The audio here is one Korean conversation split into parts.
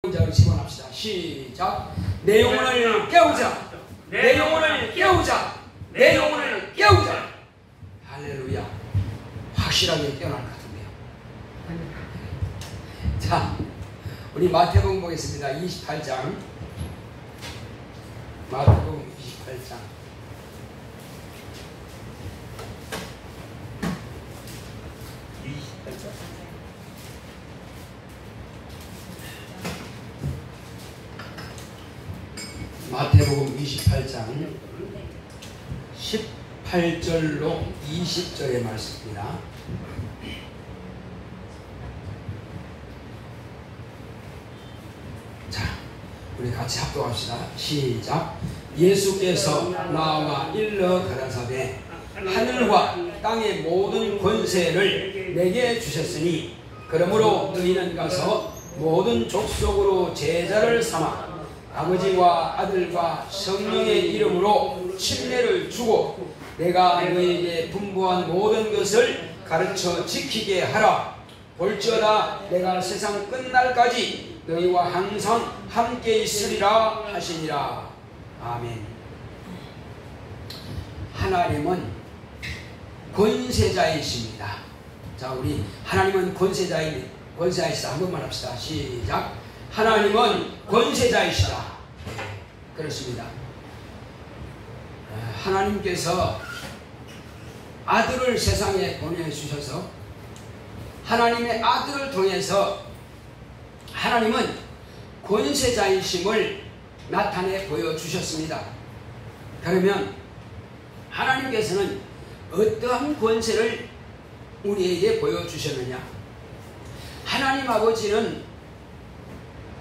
문장을 집어넣읍시다. 시작. 내 영혼을 깨우자. 내 영혼을 깨우자. 내 영혼을 깨우자. 할렐루야. 확실하게 깨어날 것 같은데요. 자, 우리 마태복음 보겠습니다. 28장. 마태복음 28장. 마태복음 28장 18절로 20절의 말씀입니다. 자, 우리 같이 합독합시다. 시작. 예수께서 나와 일러 가라사대 하늘과 땅의 모든 권세를 내게 주셨으니 그러므로 너희는 가서 모든 족속으로 제자를 삼아 아버지와 아들과 성령의 이름으로 침례를 주고 내가 너희에게 분부한 모든 것을 가르쳐 지키게 하라. 볼지어다 내가 세상 끝날까지 너희와 항상 함께 있으리라 하시니라. 아멘. 하나님은 권세자이십니다. 자, 우리 하나님은 권세자이시다. 한 번만 합시다. 시작. 하나님은 권세자이시다. 그렇습니다. 하나님께서 아들을 세상에 보내주셔서 하나님의 아들을 통해서 하나님은 권세자이심을 나타내 보여주셨습니다. 그러면 하나님께서는 어떠한 권세를 우리에게 보여주셨느냐? 하나님 아버지는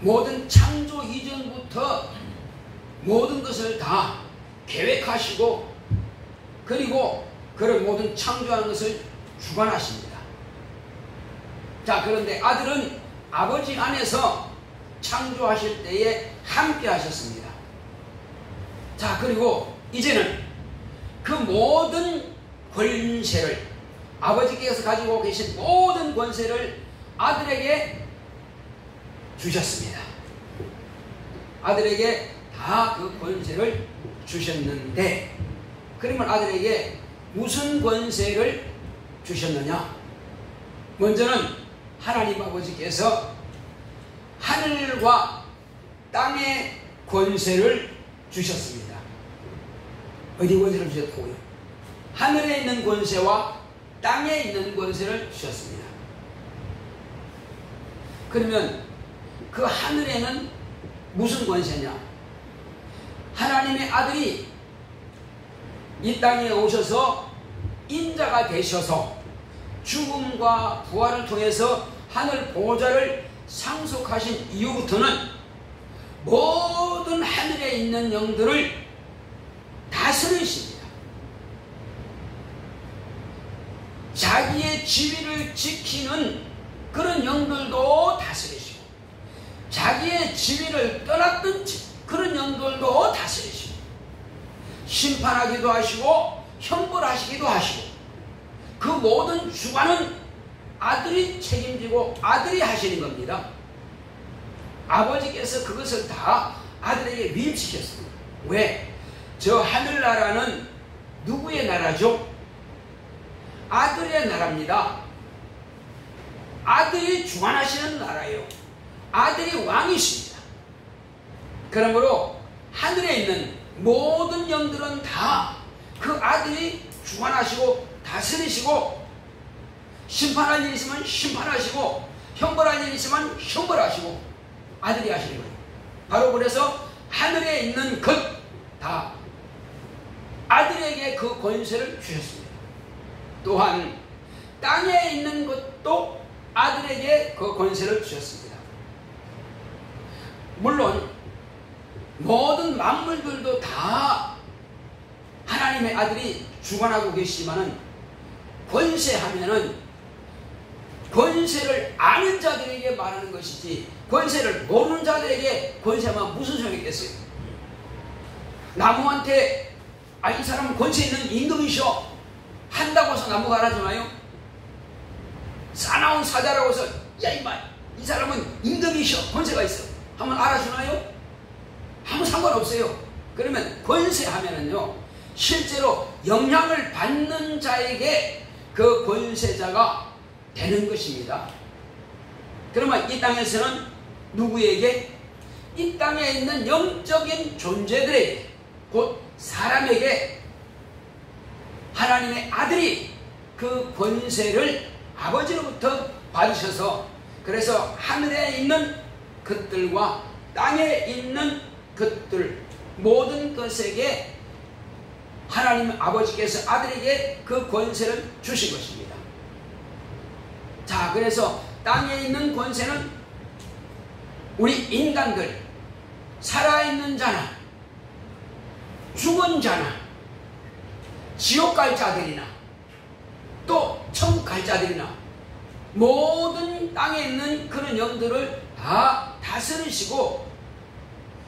모든 창조 이전부터 모든 것을 다 계획하시고 그리고 그런 모든 창조하는 것을 주관하십니다. 자, 그런데 아들은 아버지 안에서 창조하실 때에 함께 하셨습니다. 자, 그리고 이제는 그 모든 권세를 아버지께서 가지고 계신 모든 권세를 아들에게 주셨습니다. 아들에게 다 그 권세를 주셨는데 그러면 아들에게 무슨 권세를 주셨느냐? 먼저는 하나님 아버지께서 하늘과 땅의 권세를 주셨습니다. 어디 권세를 주셨다고요? 하늘에 있는 권세와 땅에 있는 권세를 주셨습니다. 그러면 그 하늘에는 무슨 권세냐? 하나님의 아들이 이 땅에 오셔서 인자가 되셔서 죽음과 부활을 통해서 하늘 보좌를 상속하신 이후부터는 모든 하늘에 있는 영들을 다스리십니다. 자기의 지위를 지키는 그런 영들도 다스리시고 자기의 지위를 떠났던 그런 영들도 다스리시고 심판하기도 하시고 형벌하시기도 하시고 그 모든 주관은 아들이 책임지고 아들이 하시는 겁니다. 아버지께서 그것을 다 아들에게 위임시켰습니다. 왜? 저 하늘나라는 누구의 나라죠? 아들의 나라입니다. 아들이 주관하시는 나라예요. 아들이 왕이십니다. 그러므로 하늘에 있는 모든 영들은 다 그 아들이 주관하시고 다스리시고 심판할 일 있으면 심판하시고 형벌할 일 있으면 형벌하시고 아들이 하시는 거예요. 바로 그래서 하늘에 있는 것 다 아들에게 그 권세를 주셨습니다. 또한 땅에 있는 것도 아들에게 그 권세를 주셨습니다. 물론 모든 만물들도 다 하나님의 아들이 주관하고 계시지만은 권세하면은 권세를 아는 자들에게 말하는 것이지 권세를 모르는 자들에게 권세하면 무슨 소용이 있겠어요? 나무한테 이 사람은 권세 있는 임금이셔 한다고 해서 나무가 알아주나요? 사나운 사자라고 해서 야 이마 이 사람은 임금이셔 권세가 있어 한번 알아주나요? 아무 상관없어요. 그러면 권세하면은요, 실제로 영향을 받는 자에게 그 권세자가 되는 것입니다. 그러면 이 땅에서는 누구에게? 이 땅에 있는 영적인 존재들에게, 곧 사람에게 하나님의 아들이 그 권세를 아버지로부터 받으셔서, 그래서 하늘에 있는 것들과 땅에 있는 것들 모든 것에게 하나님 아버지께서 아들에게 그 권세를 주신 것입니다. 자, 그래서 땅에 있는 권세는 우리 인간들, 살아있는 자나 죽은 자나 지옥 갈 자들이나 또 천국 갈 자들이나 모든 땅에 있는 그런 영들을 다 다스리시고,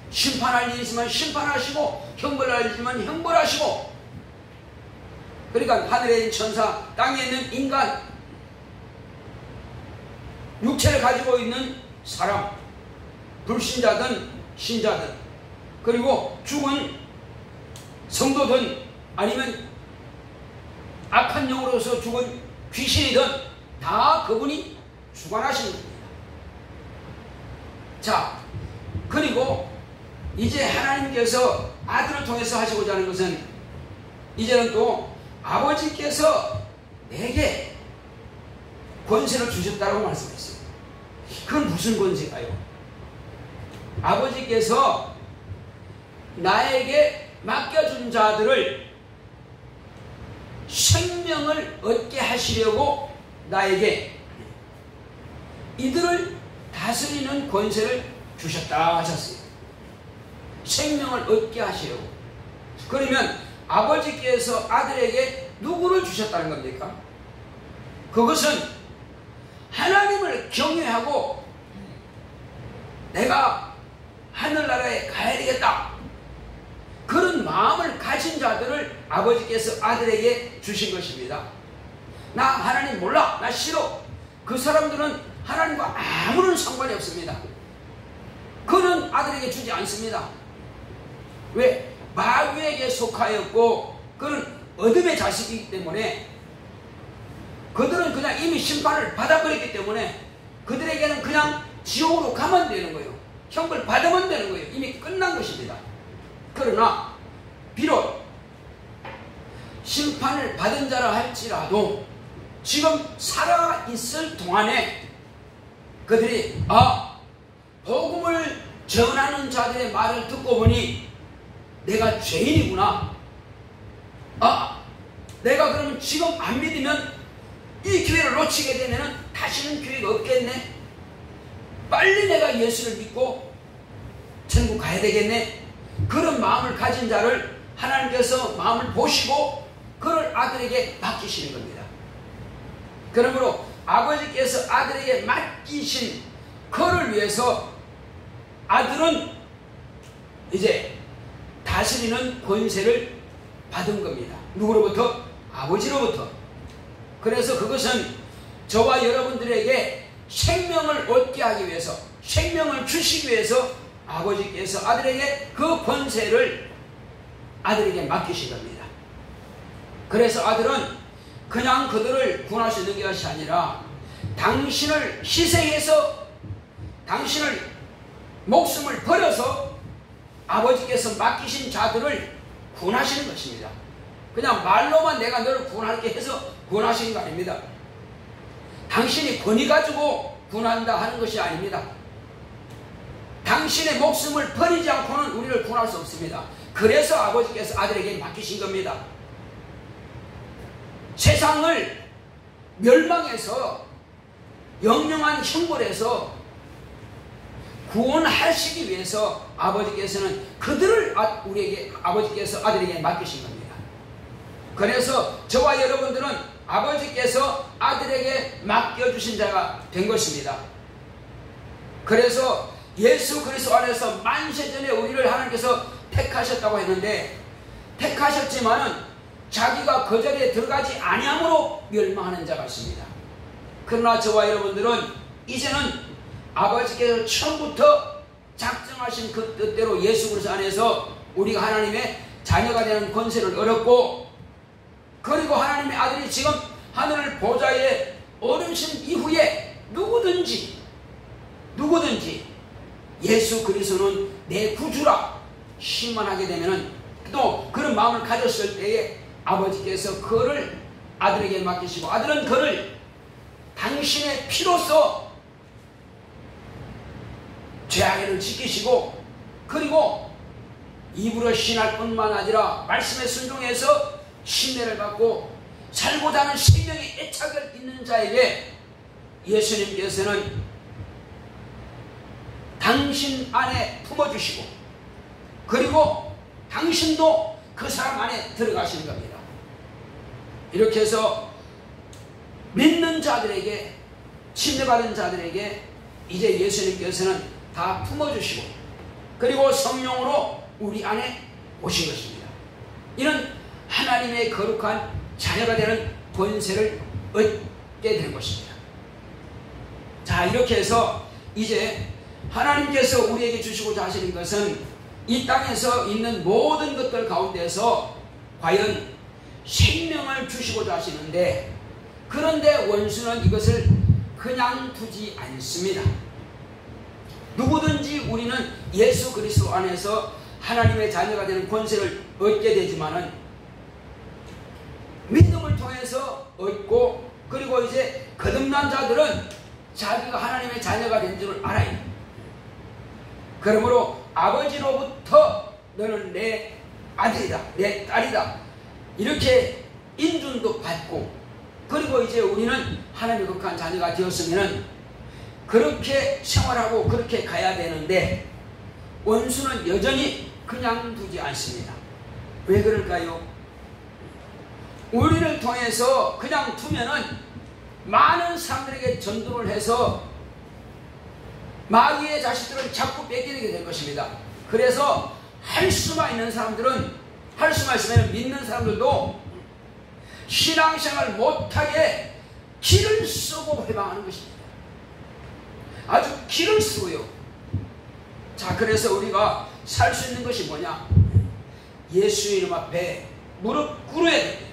심판할 일이 있으면 심판하시고, 형벌할 일이 있으면 형벌하시고, 그러니까 하늘에 있는 천사, 땅에 있는 인간, 육체를 가지고 있는 사람, 불신자든 신자든, 그리고 죽은 성도든 아니면 악한 영으로서 죽은 귀신이든 다 그분이 주관하시는 겁니다. 자, 그리고 이제 하나님께서 아들을 통해서 하시고자 하는 것은, 이제는 또 아버지께서 내게 권세를 주셨다고 말씀했어요. 그건 무슨 권세가요? 아버지께서 나에게 맡겨준 자들을 생명을 얻게 하시려고 나에게 이들을 다스리는 권세를 주셨다 하셨어요. 생명을 얻게 하시려고. 그러면 아버지께서 아들에게 누구를 주셨다는 겁니까? 그것은 하나님을 경외하고 내가 하늘나라에 가야 되겠다, 그런 마음을 가진 자들을 아버지께서 아들에게 주신 것입니다. 나 하나님 몰라, 나 싫어, 그 사람들은 하나님과 아무런 상관이 없습니다. 그는 아들에게 주지 않습니다. 왜? 마귀에게 속하였고 그는 어둠의 자식이기 때문에, 그들은 그냥 이미 심판을 받아버렸기 때문에 그들에게는 그냥 지옥으로 가면 되는 거예요. 형벌 받으면 되는 거예요. 이미 끝난 것입니다. 그러나 비록 심판을 받은 자라 할지라도 지금 살아있을 동안에 그들이 복음을 전하는 자들의 말을 듣고 보니 내가 죄인이구나, 내가 그러면 지금 안 믿으면 이 기회를 놓치게 되면 다시는 기회가 없겠네, 빨리 내가 예수를 믿고 천국 가야 되겠네, 그런 마음을 가진 자를 하나님께서 마음을 보시고 그를 아들에게 맡기시는 겁니다. 그러므로 아버지께서 아들에게 맡기신 그를 위해서 아들은 이제 다스리는 권세를 받은 겁니다. 누구로부터? 아버지로부터. 그래서 그것은 저와 여러분들에게 생명을 얻게 하기 위해서, 생명을 주시기 위해서 아버지께서 아들에게 그 권세를 아들에게 맡기신 겁니다. 그래서 아들은 그냥 그들을 구원할 수 있는 것이 아니라 당신을 희생해서, 당신을 목숨을 버려서 아버지께서 맡기신 자들을 구원하시는 것입니다. 그냥 말로만 내가 너를 구원할게 해서 구원하시는 거 아닙니다. 당신이 권위 가지고 구원한다 하는 것이 아닙니다. 당신의 목숨을 버리지 않고는 우리를 구원할 수 없습니다. 그래서 아버지께서 아들에게 맡기신 겁니다. 세상을 멸망해서 영영한 형벌에서 구원하시기 위해서 아버지께서는 그들을 우리에게, 아버지께서 아들에게 맡기신 겁니다. 그래서 저와 여러분들은 아버지께서 아들에게 맡겨주신 자가 된 것입니다. 그래서 예수 그리스도 안에서 만세전에 우리를 하나님께서 택하셨다고 했는데, 택하셨지만은 자기가 그 자리에 들어가지 아니함으로 멸망하는 자가 있습니다. 그러나 저와 여러분들은 이제는 아버지께서 처음부터 인도하신 그 뜻대로 예수 그리스도 안에서 우리가 하나님의 자녀가 되는 권세를 얻었고, 그리고 하나님의 아들이 지금 하늘 보좌에 오르신 이후에 누구든지 예수 그리스도는 내 구주라 신만하게 되면은, 또 그런 마음을 가졌을 때에 아버지께서 그를 아들에게 맡기시고, 아들은 그를 당신의 피로써 죄악을 지키시고, 그리고 입으로 신할 뿐만 아니라 말씀에 순종해서 신뢰를 받고 살고자 하는 생명의 애착을 있는 자에게 예수님께서는 당신 안에 품어주시고, 그리고 당신도 그 사람 안에 들어가시는 겁니다. 이렇게 해서 믿는 자들에게, 침례받은 자들에게 이제 예수님께서는 다 품어주시고, 그리고 성령으로 우리 안에 오신 것입니다. 이는 하나님의 거룩한 자녀가 되는 권세를 얻게 되는 것입니다. 자, 이렇게 해서 이제 하나님께서 우리에게 주시고자 하시는 것은 이 땅에서 있는 모든 것들 가운데서 과연 생명을 주시고자 하시는데, 그런데 원수는 이것을 그냥 두지 않습니다. 누구든지 우리는 예수 그리스도 안에서 하나님의 자녀가 되는 권세를 얻게 되지만은 믿음을 통해서 얻고, 그리고 이제 거듭난 자들은 자기가 하나님의 자녀가 된 줄을 알아야 합니다. 그러므로 아버지로부터 너는 내 아들이다, 내 딸이다, 이렇게 인준도 받고, 그리고 이제 우리는 하나님의 거룩한 자녀가 되었으면 그렇게 생활하고 그렇게 가야 되는데, 원수는 여전히 그냥 두지 않습니다. 왜 그럴까요? 우리를 통해서 그냥 두면은 많은 사람들에게 전도를 해서 마귀의 자식들을 자꾸 뺏기게 될 것입니다. 그래서 할 수만 있는 사람들은, 할 수만 있으면 믿는 사람들도 신앙생활 못하게 길을 쓰고 회방하는 것입니다. 아주 길을 쓰고요. 자, 그래서 우리가 살 수 있는 것이 뭐냐? 예수 이름 앞에 무릎 꿇어야 됩니다.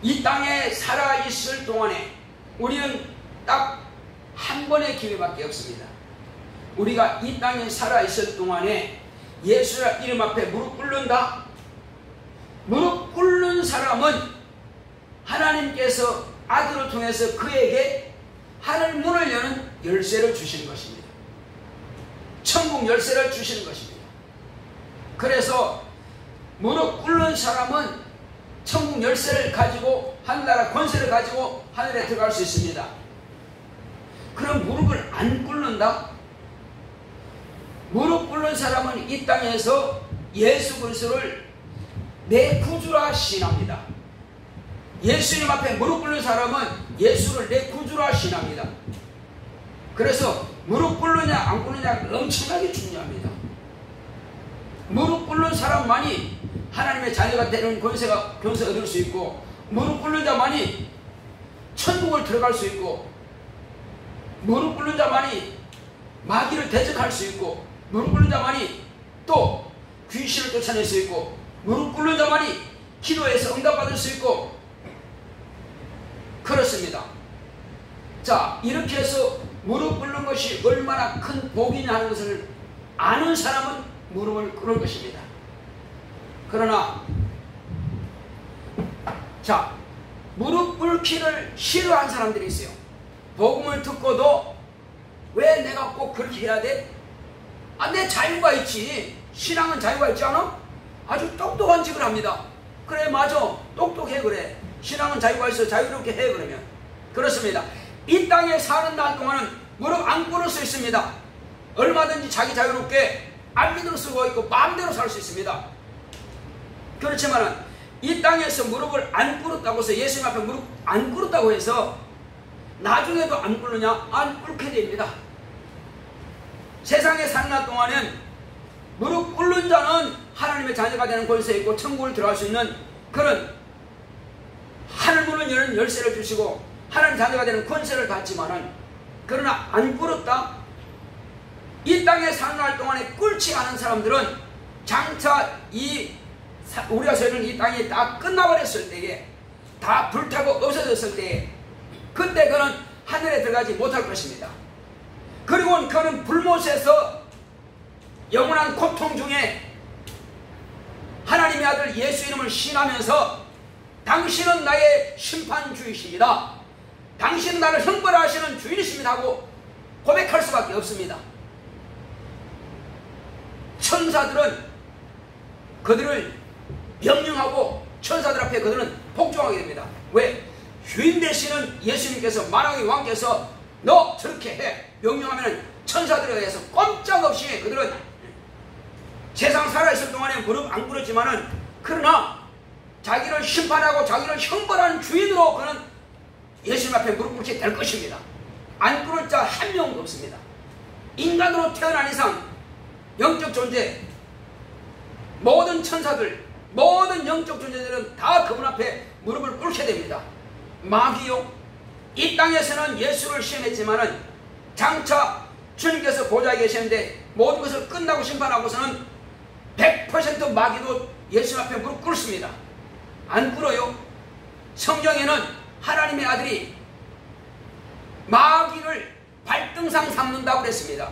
이 땅에 살아있을 동안에 우리는 딱 한 번의 기회밖에 없습니다. 우리가 이 땅에 살아있을 동안에 예수 이름 앞에 무릎 꿇는다? 무릎 꿇는 사람은 하나님께서 아들을 통해서 그에게 하늘 문을 여는 열쇠를 주시는 것입니다. 천국 열쇠를 주시는 것입니다. 그래서 무릎 꿇는 사람은 천국 열쇠를 가지고, 하늘나라 권세를 가지고 하늘에 들어갈 수 있습니다. 그럼 무릎을 안 꿇는다? 무릎 꿇는 사람은 이 땅에서 예수 그리스도를 내 구주라 신합니다. 예수님 앞에 무릎 꿇는 사람은 예수를 내 구주라 신합니다. 그래서 무릎 꿇느냐 안 꿇느냐가 엄청나게 중요합니다. 무릎 꿇는 사람만이 하나님의 자녀가 되는 권세 얻을 수 있고, 무릎 꿇는 자만이 천국을 들어갈 수 있고, 무릎 꿇는 자만이 마귀를 대적할 수 있고, 무릎 꿇는 자만이 또 귀신을 쫓아낼 수 있고, 무릎 꿇는 자만이 기도해서 응답받을 수 있고, 그렇습니다. 자, 이렇게 해서 무릎 꿇는 것이 얼마나 큰 복이냐 하는 것을 아는 사람은 무릎을 꿇을 것입니다. 그러나 자, 무릎 꿇기를 싫어하는 사람들이 있어요. 복음을 듣고도 왜 내가 꼭 그렇게 해야 돼? 아, 내 자유가 있지. 신앙은 자유가 있지 않아? 아주 똑똑한 짓을 합니다. 그래, 맞아, 똑똑해. 그래, 신앙은 자유가 있어. 자유롭게 해. 그러면 그렇습니다. 이 땅에 사는 날 동안은 무릎 안 꿇을 수 있습니다. 얼마든지 자기 자유롭게 안 믿을 수가 있고 마음대로 살 수 있습니다. 그렇지만 이 땅에서 무릎을 안 꿇었다고 해서, 예수님 앞에 무릎 안 꿇었다고 해서 나중에도 안 꿇느냐? 안 꿇게 됩니다. 세상에 사는 날 동안은 무릎 꿇는 자는 하나님의 자녀가 되는 권세 있고 천국을 들어갈 수 있는 그런 하늘문을 여는 열쇠를 주시고 하나님 자녀가 되는 권세를 갖지만은, 그러나 안 꿇었다? 이 땅에 사는 날 동안에 꿀치 않은 사람들은 장차 우리가 사는 이 땅이 다 끝나버렸을 때에, 다 불타고 없어졌을 때에, 그때 그는 하늘에 들어가지 못할 것입니다. 그리고 그는 불못에서 영원한 고통 중에 하나님의 아들 예수 이름을 신하면서 당신은 나의 심판주이십니다, 당신은 나를 형벌하시는 주인이십니다 하고 고백할 수밖에 없습니다. 천사들은 그들을 명령하고 천사들 앞에 그들은 복종하게 됩니다. 왜? 주인 되시는 예수님께서, 만왕의 왕께서 너 저렇게 해 명령하면 천사들에 의해서 꼼짝없이 그들은 세상 살아있을 동안에 무릎 안 꿇었지만은, 그러나 자기를 심판하고 자기를 형벌하는 주인으로 그는 예수님 앞에 무릎 꿇게 될 것입니다. 안 꿇을 자 한 명도 없습니다. 인간으로 태어난 이상 영적 존재, 모든 천사들, 모든 영적 존재들은 다 그분 앞에 무릎을 꿇게 됩니다. 마귀요, 이 땅에서는 예수를 시험했지만은 장차 주님께서 보좌에 계시는데 모든 것을 끝나고 심판하고서는 100% 마귀도 예수 앞에 무릎 꿇습니다. 안 꿇어요. 성경에는 하나님의 아들이 마귀를 발등상 삼는다고 그랬습니다.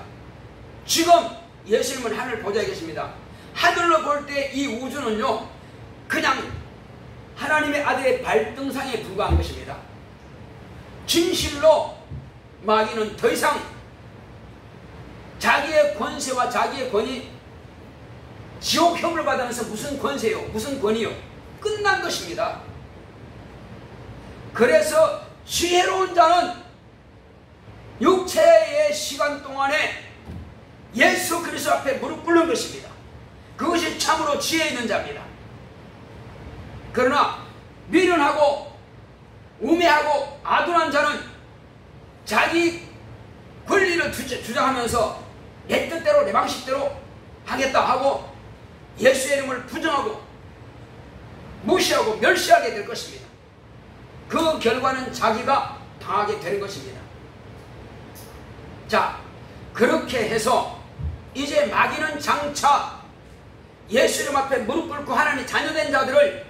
지금 예수님은 하늘 보좌에 계십니다. 하늘로 볼 때 이 우주는요, 그냥 하나님의 아들의 발등상에 불과한 것입니다. 진실로 마귀는 더 이상 자기의 권세와 자기의 권위, 지옥형을 받으면서 무슨 권세요, 무슨 권위요, 끝난 것입니다. 그래서 지혜로운 자는 육체의 시간 동안에 예수 그리스도 앞에 무릎 꿇는 것입니다. 그것이 참으로 지혜 있는 자입니다. 그러나 미련하고 우매하고 아둔한 자는 자기 권리를 주장하면서 내 뜻대로 내 방식대로 하겠다 하고 예수의 이름을 부정하고 무시하고 멸시하게 될 것입니다. 그 결과는 자기가 당하게 되는 것입니다. 자, 그렇게 해서 이제 마귀는 장차 예수 이름 앞에 무릎 꿇고 하나님의 자녀된 자들을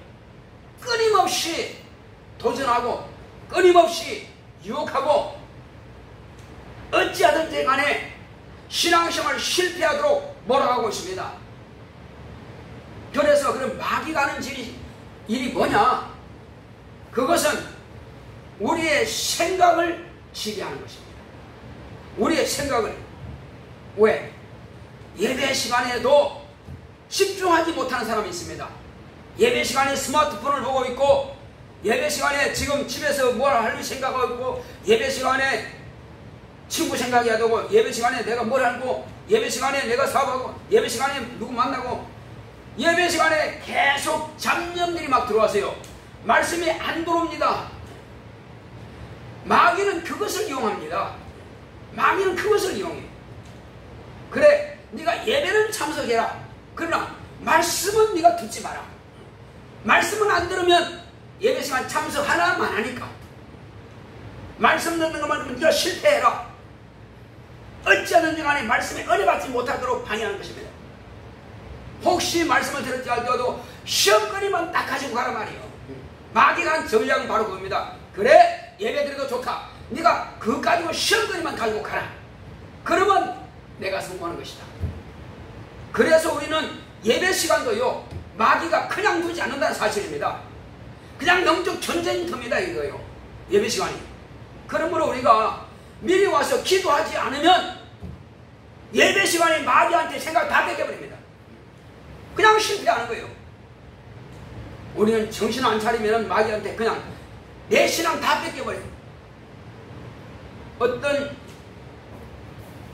끊임없이 도전하고 끊임없이 유혹하고 어찌하든지 간에 신앙생활을 실패하도록 몰아가고 있습니다. 그래서 그럼 마귀가 하는 일이 뭐냐? 그것은 우리의 생각을 지배하는 것입니다. 우리의 생각을. 왜? 예배 시간에도 집중하지 못하는 사람이 있습니다. 예배 시간에 스마트폰을 보고 있고, 예배 시간에 지금 집에서 뭘 할 생각하고 있고, 예배 시간에 친구 생각이 하고, 예배 시간에 내가 뭘 하고, 예배 시간에 내가 사업하고, 예배 시간에 누구 만나고, 예배 시간에 계속 잡념들이 막 들어와서요, 말씀이 안 들어옵니다. 마귀는 그것을 이용합니다. 마귀는 그것을 이용해. 그래, 네가 예배는 참석해라. 그러나 말씀은 네가 듣지 마라. 말씀은 안 들으면 예배 시간 참석 하나만 하니까, 말씀 듣는 것만 들으면 네가 실패해라. 어찌하든지 간에 말씀에 은혜 받지 못하도록 방해하는 것입니다. 혹시 말씀을 들을지 알더라도 시험거리만 딱 가지고 가라 말이에요. 마귀가 한 전략은 바로 그겁니다. 그래, 예배 드려도 좋다. 네가 그거 가지고 시험거리만 가지고 가라. 그러면 내가 성공하는 것이다. 그래서 우리는 예배 시간도요, 마귀가 그냥 두지 않는다는 사실입니다. 그냥 영적 전쟁터입니다, 이거요. 예배 시간이. 그러므로 우리가 미리 와서 기도하지 않으면 예배 시간에 마귀한테 생각 다 뺏겨버립니다. 그냥 실패하는 거예요. 우리는 정신 안 차리면 마귀한테 그냥 내 신앙 다 뺏겨버려요. 어떤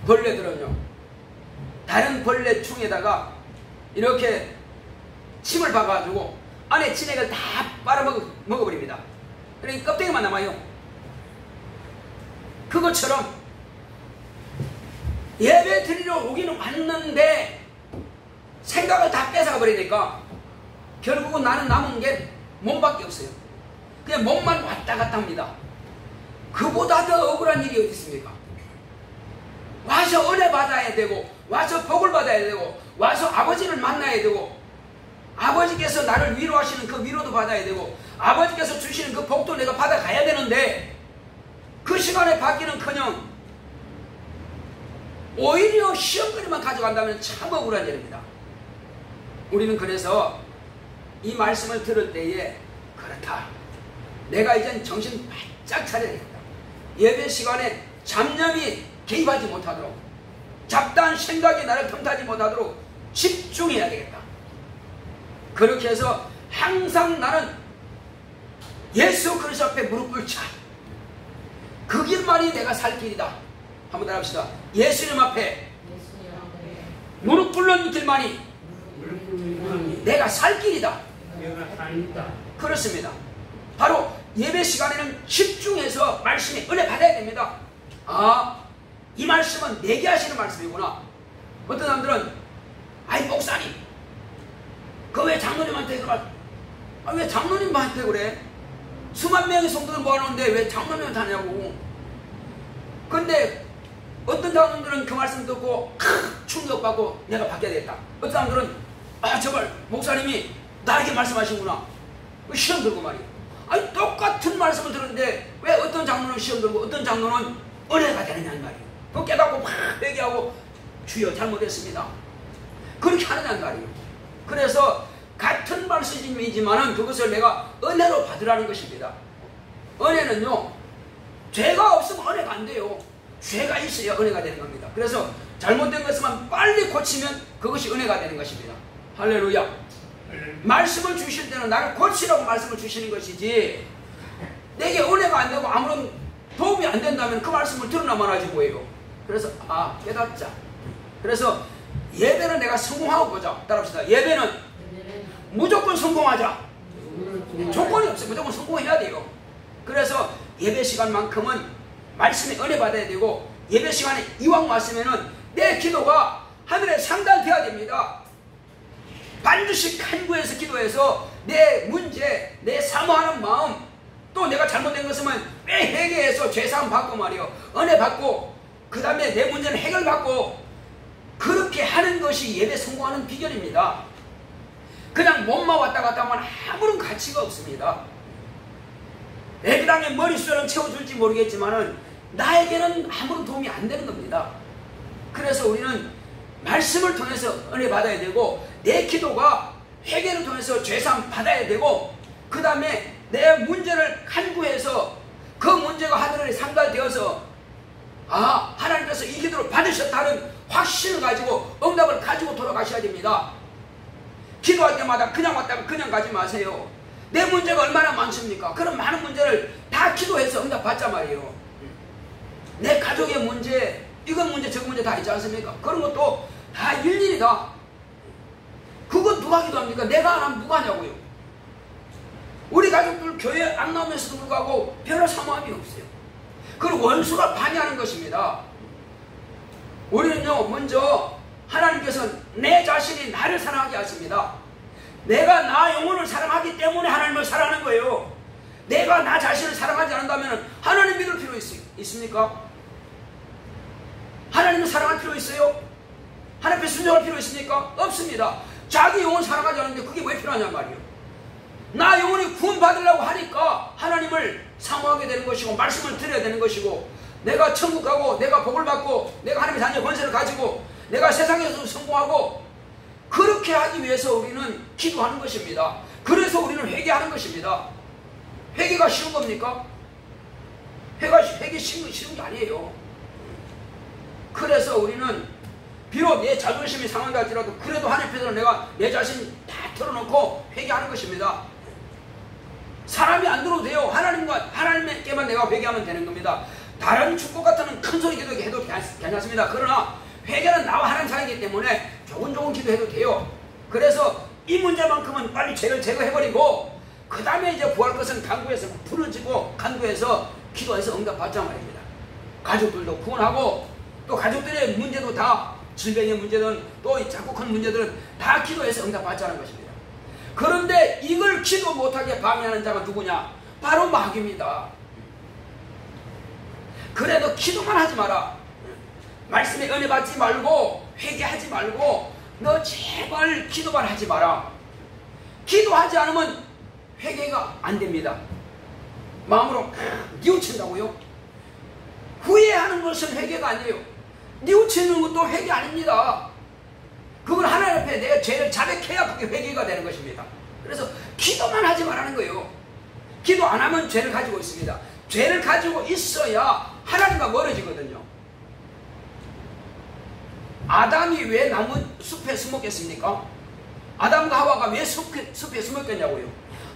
벌레들은요, 다른 벌레 충에다가 이렇게 침을 박아가지고 안에 진액을 다 빨아먹어버립니다. 그러니까 껍데기만 남아요. 그것처럼 예배 드리러 오기는 왔는데 생각을 다 뺏어가 버리니까 결국은 나는 남은 게 몸밖에 없어요. 그냥 몸만 왔다 갔다 합니다. 그보다 더 억울한 일이 어디 있습니까? 와서 은혜 받아야 되고, 와서 복을 받아야 되고, 와서 아버지를 만나야 되고, 아버지께서 나를 위로하시는 그 위로도 받아야 되고, 아버지께서 주시는 그 복도 내가 받아가야 되는데, 그 시간에 받기는커녕 오히려 시험거리만 가져간다면 참 억울한 일입니다. 우리는 그래서 이 말씀을 들을 때에 그렇다, 내가 이젠 정신 바짝 차려야겠다. 예배 시간에 잡념이 개입하지 못하도록, 잡다한 생각이 나를 틈타지 못하도록 집중해야 되겠다. 그렇게 해서 항상 나는 예수 그리스도 앞에 무릎 꿇자. 그 길만이 내가 살 길이다. 한번 따라합시다. 예수님 앞에 무릎 꿇는 길만이 내가 살 길이다. 그렇습니다. 바로 예배 시간에는 집중해서 말씀에 은혜 받아야 됩니다. 아, 이 말씀은 내게 하시는 말씀이구나. 어떤 사람들은 아이 목사님, 그 왜 장로님한테 그래? 아, 왜 장로님한테 그래? 수만 명의 성도들 모아놓는데 왜 장로님한테 하냐고. 근데 어떤 장로님들은 그 말씀 듣고 충격받고 내가 바뀌어야 되겠다. 어떤 사람들은 아, 정말 목사님이 나에게 말씀하시구나. 시험 들고 말이야. 아니, 똑같은 말씀을 들었는데 왜 어떤 장로는 시험 들고 어떤 장로는 은혜가 되느냐는 말이에요. 그 깨닫고 막 회개하고 주여 잘못했습니다. 그렇게 하느냐는 말이에요. 그래서 같은 말씀이지만은 그것을 내가 은혜로 받으라는 것입니다. 은혜는요, 죄가 없으면 은혜가 안 돼요. 죄가 있어야 은혜가 되는 겁니다. 그래서 잘못된 것만 빨리 고치면 그것이 은혜가 되는 것입니다. 할렐루야. 말씀을 주실 때는 나를 고치라고 말씀을 주시는 것이지, 내게 은혜가 안 되고 아무런 도움이 안 된다면 그 말씀을 들으나만 하지 뭐예요. 그래서 아, 깨닫자. 그래서 예배는 내가 성공하고 보자. 따라합시다. 예배는 무조건 성공하자. 조건이 없어요. 무조건 성공해야 돼요. 그래서 예배 시간만큼은 말씀에 은혜 받아야 되고, 예배 시간에 이왕 왔으면은 내 기도가 하늘에 상달되어야 됩니다. 반드시 간구해서 기도해서 내 문제, 내 사모하는 마음, 또 내가 잘못된 것이면 왜 회개해서 죄사함 받고 말이요, 은혜 받고, 그 다음에 내 문제는 해결받고, 그렇게 하는 것이 예배 성공하는 비결입니다. 그냥 몸만 왔다 갔다 하면 아무런 가치가 없습니다. 애기랑의 머릿수는 채워줄지 모르겠지만은 나에게는 아무런 도움이 안 되는 겁니다. 그래서 우리는 말씀을 통해서 은혜 받아야 되고, 내 기도가 회개를 통해서 죄사함 받아야 되고, 그 다음에 내 문제를 간구해서 그 문제가 하늘에 상달되어서 아, 하나님께서 이 기도를 받으셨다는 확신을 가지고 응답을 가지고 돌아가셔야 됩니다. 기도할 때마다 그냥 왔다가 그냥 가지 마세요. 내 문제가 얼마나 많습니까? 그런 많은 문제를 다 기도해서 응답 받자 말이에요. 내 가족의 문제, 이건 문제 저건 문제 다 있지 않습니까? 그런 것도 다 일일이 다. 그건 누가 기도합니까? 내가 안 하면 누가 하냐고요. 우리 가족들 교회 안 나오면서도 불구하고 별로 사모함이 없어요. 그리고 원수가 반의하는 것입니다. 우리는요, 먼저 하나님께서 내 자신이 나를 사랑하게 하십니다. 내가 나 영혼을 사랑하기 때문에 하나님을 사랑하는 거예요. 내가 나 자신을 사랑하지 않는다면 하나님 믿을 필요 있습니까? 하나님을 사랑할 필요 있어요? 하나님 앞에 순종할 필요 있습니까? 없습니다. 자기 영혼 사랑하지 않는데 그게 왜 필요하냔 말이에요. 나 영혼이 구원받으려고 하니까 하나님을 사모하게 되는 것이고, 말씀을 드려야 되는 것이고, 내가 천국 가고 내가 복을 받고 내가 하나님의 자녀 권세를 가지고 내가 세상에서 성공하고, 그렇게 하기 위해서 우리는 기도하는 것입니다. 그래서 우리는 회개하는 것입니다. 회개가 쉬운 겁니까? 회개 쉬운 게 아니에요. 그래서 우리는 비록 내 자존심이 상한다 할지라도 그래도 하나님 앞에서 내가 내 자신 다 털어놓고 회개하는 것입니다. 사람이 안 들어도 돼요. 하나님께만 내가 회개하면 되는 겁니다. 다른 축복 같은 큰 소리 기도해도 괜찮습니다. 그러나 회개는 나와 하나님 사이기 때문에 조금 기도해도 돼요. 그래서 이 문제만큼은 빨리 죄를 제거해버리고, 그 다음에 이제 구할 것은 간구해서 부르짖고 간구해서 기도해서 응답받자 말입니다. 가족들도 구원하고, 또 가족들의 문제도 다, 질병의 문제든 또 작고 큰 문제들은 다 기도해서 응답받자는 것입니다. 그런데 이걸 기도 못하게 방해하는 자가 누구냐? 바로 마귀입니다. 그래도 기도만 하지 마라. 말씀에 은혜 받지 말고 회개하지 말고 너 제발 기도만 하지 마라. 기도하지 않으면 회개가 안 됩니다. 마음으로 뉘우친다고요? 후회하는 것은 회개가 아니에요. 뉘우치는 것도 회개 아닙니다. 그건 하나님 앞에 내가 죄를 자백해야 그게 회개가 되는 것입니다. 그래서 기도만 하지 말라는 거예요. 기도 안 하면 죄를 가지고 있습니다. 죄를 가지고 있어야 하나님과 멀어지거든요. 아담이 왜 나무 숲에 숨었겠습니까? 아담과 하와가 왜 숲에 숨었겠냐고요?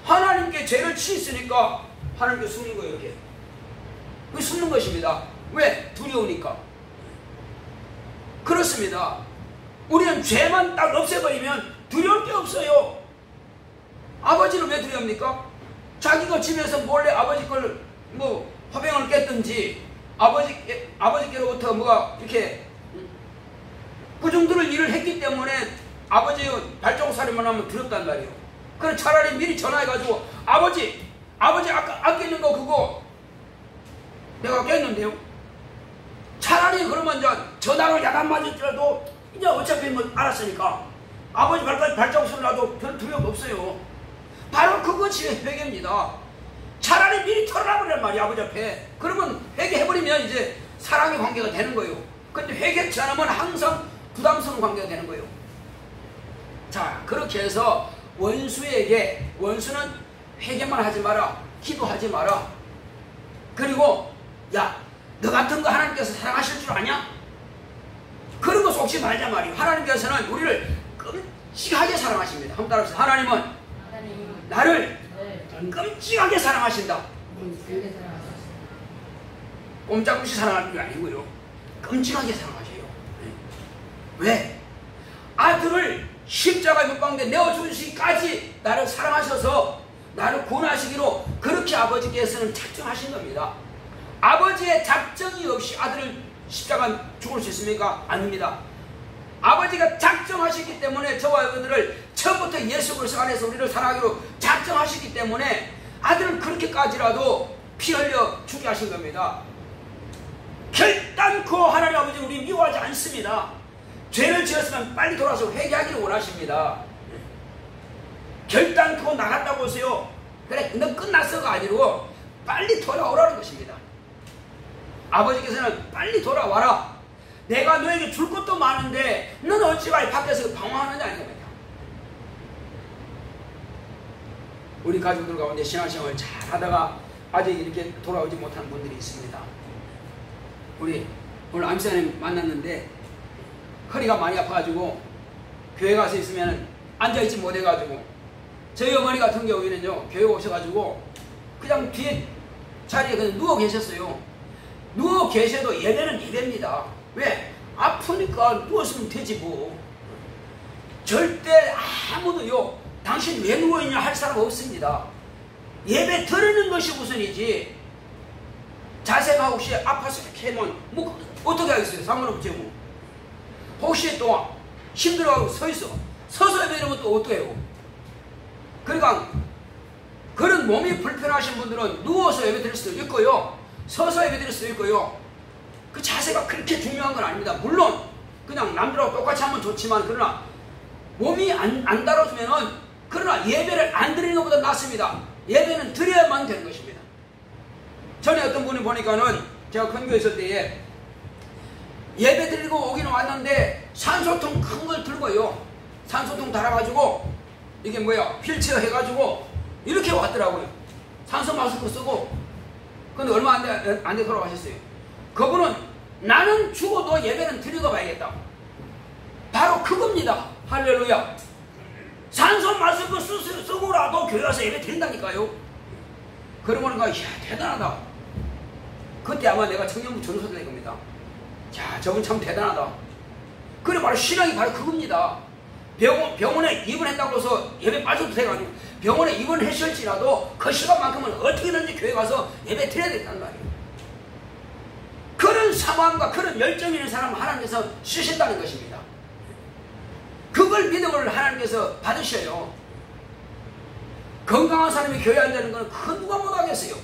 하나님께 죄를 지었으니까 하나님께 숨는 거예요. 이렇게 왜 숨는 것입니다. 왜? 두려우니까. 그렇습니다. 우리는 죄만 딱 없애버리면 두려울 게 없어요. 아버지는 왜 두렵니까? 자기가 집에서 몰래 아버지 걸 뭐 화병을 깼든지 아버지께로부터 뭐가 이렇게 구중들을 일을 했기 때문에 아버지의 발정살이만 하면 두렵단 말이에요. 그럼 차라리 미리 전화해가지고 아버지 아까 깼는 거 그거 내가 깼는데요. 차라리 그러면 이제 전화로 야단 맞을지라도 이제 어차피 뭐 알았으니까 아버지 발정소리 나도 별 두려움 없어요. 바로 그것이 회개입니다. 차라리 미리 털어놔버리란 말이야, 아버지 앞에. 그러면 회개해버리면 이제 사랑의 관계가 되는 거예요. 근데 회개치 않으면 항상 부담스러운 관계가 되는 거예요. 자, 그렇게 해서 원수는 회개만 하지 마라, 기도하지 마라. 그리고 야, 너 같은 거 하나님께서 사랑하실 줄 아냐? 그런 거 속지 말자 말이에요. 하나님께서는 우리를 끔찍하게 사랑하십니다. 한번 따라해보세요. 하나님은 나를 끔찍하게 사랑하신다. 꼼짝없이 사랑하는 게 아니고요. 끔찍하게 사랑하셔요. 왜? 아들을 십자가에 못 박는데 내어주시기까지 나를 사랑하셔서 나를 구원하시기로 그렇게 아버지께서는 작정하신 겁니다. 아버지의 작정이 없이 아들을 십자가 죽을 수 있습니까? 아닙니다. 아버지가 작정하셨기 때문에 저와 여러분들을 처음부터 예수 그리스도 안에서 우리를 사랑하기로 작정하셨기 때문에 아들을 그렇게까지라도 피 흘려 죽게 하신 겁니다. 결단코 하나님 아버지 우리 미워하지 않습니다. 죄를 지었으면 빨리 돌아서 회개하기를 원하십니다. 결단코 나갔다고 하세요. 그래 너 끝났어가 아니고 빨리 돌아오라는 것입니다. 아버지께서는 빨리 돌아와라. 내가 너에게 줄 것도 많은데 너는 어찌가 밖에서 방황하느냐 이 겁니다. 우리 가족들 가운데 신앙생활을 잘 하다가 아직 이렇게 돌아오지 못한 분들이 있습니다. 우리 오늘 안수사님 만났는데 허리가 많이 아파가지고 교회 가서 있으면 앉아있지 못해가지고 저희 어머니 같은 경우에는요 교회 오셔가지고 그냥 뒤에 자리에 그냥 누워 계셨어요. 누워 계셔도 예배는 예배입니다. 왜? 아프니까 누웠으면 되지 뭐. 절대 아무도요 당신 왜 누워있냐 할 사람 없습니다. 예배 드리는 것이 우선이지. 자세가 혹시 아파서 이렇게 하면 뭐 어떻게 하겠어요? 상관없죠 뭐. 혹시 또 힘들어하고 서있어. 서서 예배 드리면 또 어떻게 해요? 그러니까 그런 몸이 불편하신 분들은 누워서 예배 드릴 수도 있고요, 서서 예배 드릴 수도 있고요. 그 자세가 그렇게 중요한 건 아닙니다. 물론 그냥 남들하고 똑같이 하면 좋지만 그러나 몸이 안 다뤄주면은 그러나 예배를 안 드리는 것보다 낫습니다. 예배는 드려야만 되는 것입니다. 전에 어떤 분이 보니까는 제가 큰 교회 있을 때에 예배 드리고 오기는 왔는데 산소통 큰 걸 들고요, 산소통 달아가지고 이게 뭐야 휠체어 해가지고 이렇게 왔더라고요. 산소 마스크 쓰고. 근데 얼마 안 돼 돌아가셨어요. 그분은 나는 죽어도 예배는 드리고 봐야겠다. 바로 그겁니다. 할렐루야. 산소 마스크 쓰고라도 교회 와서 예배 드린다니까요. 그러고는 이야 대단하다. 그때 아마 내가 청년부 전도사 될 겁니다. 자, 저분 참 대단하다. 그래 바로 신앙이 바로 그겁니다. 병원에 입원했다고 해서 예배 빠져도 돼가지고 병원에 입원했을지라도 그 시간만큼은 어떻게든지 교회 가서 예배 드려야 된다는 말이에요. 그런 상황과 그런 열정 있는 사람을 하나님께서 쓰신다는 것입니다. 그걸 믿음을 하나님께서 받으셔요. 건강한 사람이 교회 앉아있는 건 그 누가 못하겠어요.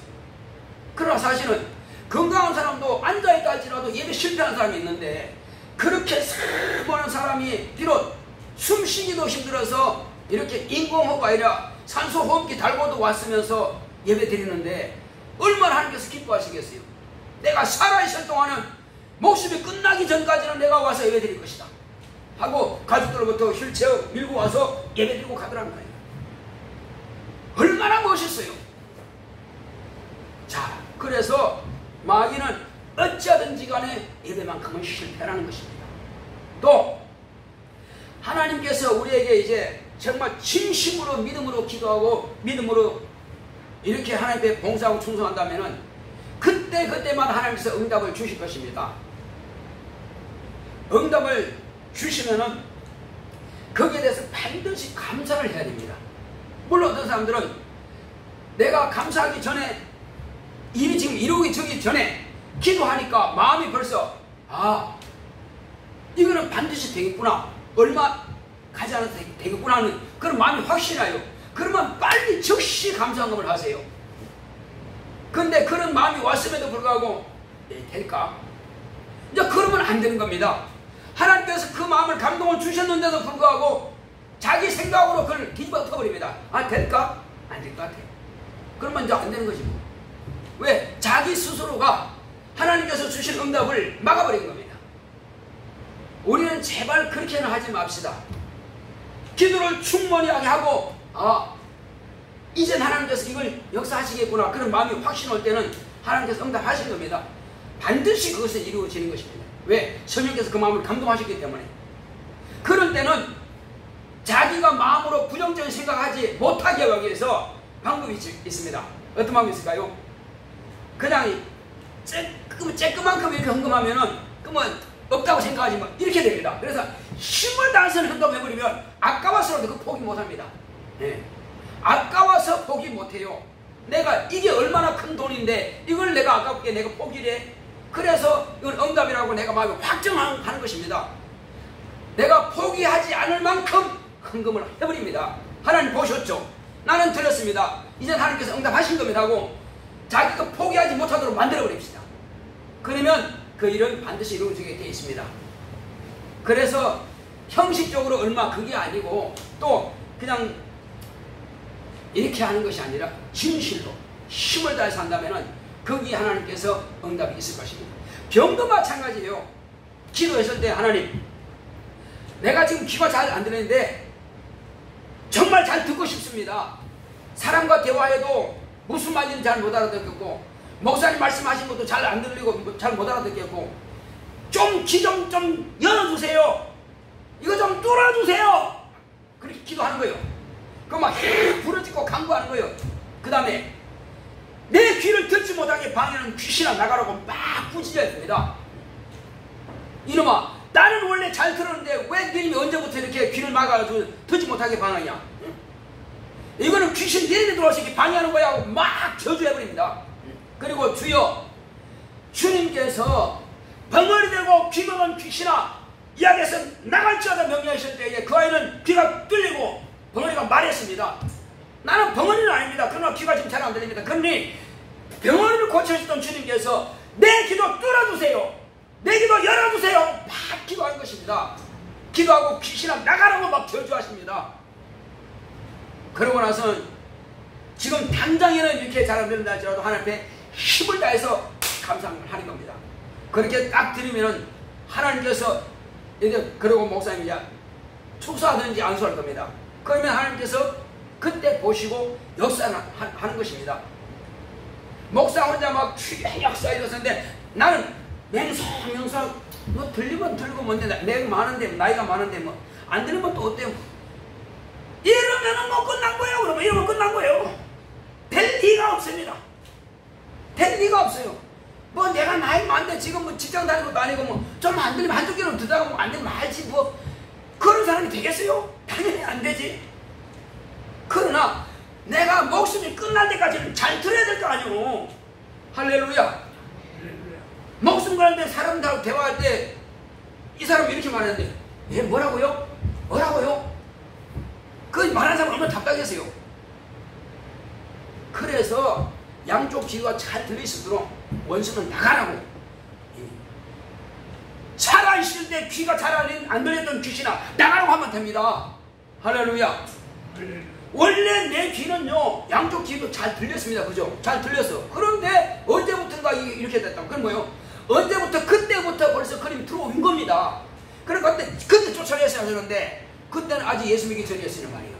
그러나 사실은 건강한 사람도 앉아있다 할지라도 예배 실패하는 사람이 있는데 그렇게 수많은 사람이 비록 숨쉬기도 힘들어서 이렇게 인공호흡 아니라 산소호흡기 달고도 왔으면서 예배 드리는데 얼마나 하나님께서 기뻐하시겠어요. 내가 살아있을 동안은 목숨이 끝나기 전까지는 내가 와서 예배 드릴 것이다 하고 가족들로부터 휠체어 밀고 와서 예배 드리고 가더라는 거예요. 얼마나 멋있어요. 자, 그래서 마귀는 어찌하든지 간에 예배만큼은 실패라는 것입니다. 또 하나님께서 우리에게 이제 정말 진심으로 믿음으로 기도하고 믿음으로 이렇게 하나님께 봉사하고 충성한다면은 그때마다 하나님께서 응답을 주실 것입니다. 응답을 주시면은 거기에 대해서 반드시 감사를 해야 됩니다. 물론 어떤 사람들은 내가 감사하기 전에 일이 지금 이루기 전에 기도하니까 마음이 벌써 이거는 반드시 되겠구나, 얼마 가지 않아도 되겠구나 하는 그런 마음이 확신해요. 그러면 빨리 즉시 감사함을 하세요. 근데 그런 마음이 왔음에도 불구하고 될까? 이제 그러면 안 되는 겁니다. 하나님께서 그 마음을 감동을 주셨는데도 불구하고 자기 생각으로 그걸 뒤집어 터버립니다. 될까? 안 될 것 같아. 그러면 이제 안 되는 거지 뭐. 왜? 자기 스스로가 하나님께서 주신 응답을 막아버린 겁니다. 우리는 제발 그렇게는 하지 맙시다. 기도를 충분히 하게 하고 이젠 하나님께서 이걸 역사하시겠구나 그런 마음이 확신 올 때는 하나님께서 응답하신 겁니다. 반드시 그것은 이루어지는 것입니다. 왜? 성령께서 그 마음을 감동하셨기 때문에. 그럴 때는 자기가 마음으로 부정적인 생각하지 못하게 하기 위해서 방법이 있습니다. 어떤 방법이 있을까요? 그냥 쬐끄만큼 이렇게 헌금하면은 그러면 없다고 생각하지 뭐 이렇게 됩니다. 그래서 힘을 다해서 헌금해버리면 아까워서라도 그 포기 못합니다. 아까워서 포기 못해요. 내가 이게 얼마나 큰 돈인데 이걸 내가 아깝게 내가 포기를 해. 그래서 이건 응답이라고 내가 마음에 확정하는 것입니다. 내가 포기하지 않을 만큼 헌금을 해버립니다. 하나님 보셨죠? 나는 드렸습니다. 이제 하나님께서 응답하신 겁니다 하고 자기가 포기하지 못하도록 만들어버립시다. 그러면 그 일은 반드시 이루어지게 되어 있습니다. 그래서 형식적으로 얼마 그게 아니고 또 그냥 이렇게 하는 것이 아니라 진실로 힘을 다해서 한다면 거기에 하나님께서 응답이 있을 것입니다. 병도 마찬가지예요. 기도했을 때 하나님 내가 지금 귀가 잘 안 들리는데 정말 잘 듣고 싶습니다. 사람과 대화해도 무슨 말인지 잘 못 알아듣겠고 목사님 말씀하신 것도 잘 안 들리고 잘 못 알아듣겠고 좀 귀 좀 열어주세요. 이거 좀 뚫어주세요. 그렇게 기도하는 거예요. 그럼 막 부러지고 강구하는 거예요. 그 다음에 내 귀를 듣지 못하게 방해하는 귀신아 나가라고 막 부짖어야 됩니다. 이놈아 나는 원래 잘 들었는데 왜 너님이 언제부터 이렇게 귀를 막아가지고 듣지 못하게 방해하냐. 이거는 귀신 내내 들어와서 이렇게 방해하는 거야 하고 막 저주해버립니다. 그리고 주여 주님께서 벙어리 되고 귀 먹은 귀신아 이야기에서 나갈지어다 명령하실 때에 그 아이는 귀가 뚫리고 벙어리가 말했습니다. 나는 벙어리는 아닙니다. 그러나 귀가 지금 잘 안 들립니다. 그러니 벙어리를 고쳐주셨던 주님께서 내 귀도 뚫어주세요. 내 귀도 열어주세요. 막 기도하는 것입니다. 기도하고 귀신아 나가라고 막 저주하십니다. 그러고 나서는 지금 당장에는 이렇게 잘 안 된다 할지라도 하나님 앞에 힘을 다해서 감사를 하는 겁니다. 그렇게 딱 드리면은 하나님께서 이제 그러고 목사님이 축사하든지 안수할 겁니다. 그러면 하나님께서 그때 보시고 역사하는 것입니다. 목사 혼자 막 역사해 줬었는데 나는 맹성명성 뭐 들리면 들고 뭔데 내가 많은데 나이가 많은데 뭐 안 들리면 또 어때요? 이러면은 뭐 끝난 거예요. 그러면 이러면 끝난 거예요. 될 리가 없습니다. 될 리가 없어요. 뭐 내가 나이 많은데 지금 뭐 직장 다니는 것도 아니고 뭐 좀 안 들리면 한두 개로 듣다가 뭐 안 되면 말지 뭐 그런 사람이 되겠어요? 당연히 안 되지. 그러나 내가 목숨이 끝날 때까지는 잘 들어야 될 거 아니오. 할렐루야. 목숨 가는데 사람들하고 대화할 때 이 사람이 이렇게 말하는데 예 뭐라고요? 뭐라고요? 그 말하는 사람 얼마나 답답했어요. 그래서 양쪽 귀가 잘 들릴 수 있도록 원수는 나가라고 살아 있을 때 귀가 잘 안 들렸던 귀신아 나가라고 하면 됩니다. 할렐루야. 원래 내 귀는요 양쪽 귀도 잘 들렸습니다. 그죠? 잘 들렸어. 그런데 언제부턴가 이렇게 됐다. 그건 뭐예요? 언제부터 그때부터 벌써 그림이 들어온 겁니다. 그러니까 그때 쫓아냈어야 하는데 그때는 아직 예수 믿기 전이었으니 말이에요.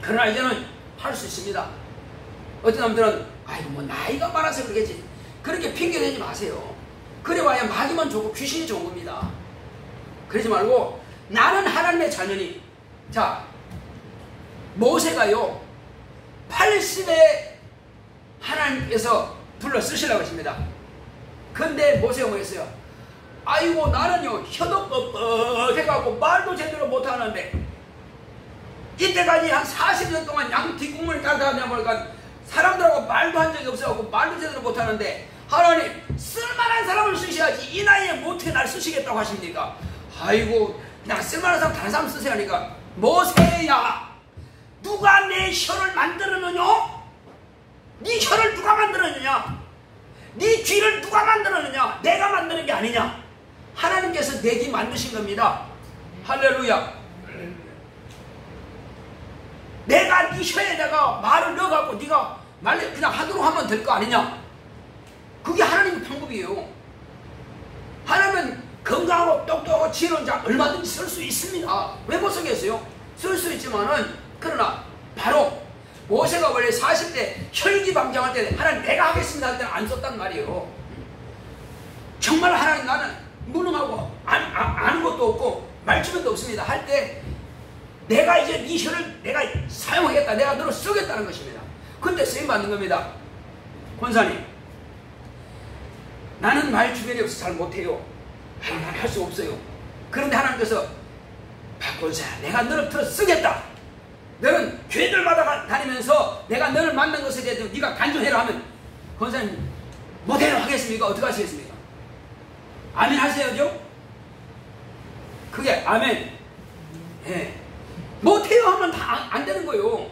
그러나 이제는 할 수 있습니다. 어떤 사람들은 아이고 뭐 나이가 많아서 그러겠지. 그렇게 핑계대지 마세요. 그래봐야 마귀만 좋고 귀신이 좋은 겁니다. 그러지 말고 나는 하나님의 자녀니. 자, 모세가요 80에 하나님께서 불러 쓰시라고 하십니다. 근데 모세가 뭐 했어요? 아이고 나는요 혀도 뻣뻣해갖고 말도 제대로 못하는데 이때까지 한 40년 동안 양 뒷국문을 따라다니다 보니까 사람들하고 말도 한 적이 없어갖고 말도 제대로 못하는데 하나님 쓸만한 사람을 쓰셔야지 이 나이에 못해 날 쓰시겠다고 하십니까? 아이고 나 쓸만한 사람 다른 사람 쓰세요 하니까 모세야 누가 내 혀를 만들었느냐? 네 혀를 누가 만들었느냐? 네 귀를 누가 만들었느냐? 내가 만드는 게 아니냐? 하나님께서 내 귀 만드신 겁니다. 할렐루야. 내가 네 혀에다가 말을 넣어갖고 네가 말을 그냥 하도록 하면 될 거 아니냐? 그게 하나님의 방법이에요. 하나님은 건강하고 똑똑하고 지혜로운 자 얼마든지 쓸 수 있습니다. 왜 못 쓰겠어요? 쓸 수 있지만은 그러나 바로 모세가 원래 40대 혈기방장할 때 하나님 내가 하겠습니다 할 때는 안 썼단 말이에요. 정말 하나님 나는 무능하고 아는 것도 없고 말주변도 없습니다 할 때 내가 이제 네 혀를 내가 사용하겠다 내가 너를 쓰겠다는 것입니다. 그때 쓰임받는 겁니다. 권사님 나는 말주변이 없어서 잘 못해요. 할 수 없어요. 그런데 하나님께서 박권사야 내가 너를 들어 쓰겠다. 너는 교회들마다 다니면서 내가 너를 만난 것에 대해서 네가 간증해라 하면 권사님 못해요 하겠습니까? 어떻게 하시겠습니까? 아멘 하셔야죠. 그게 아멘. 예. 못해요 하면 다 안 되는 거예요.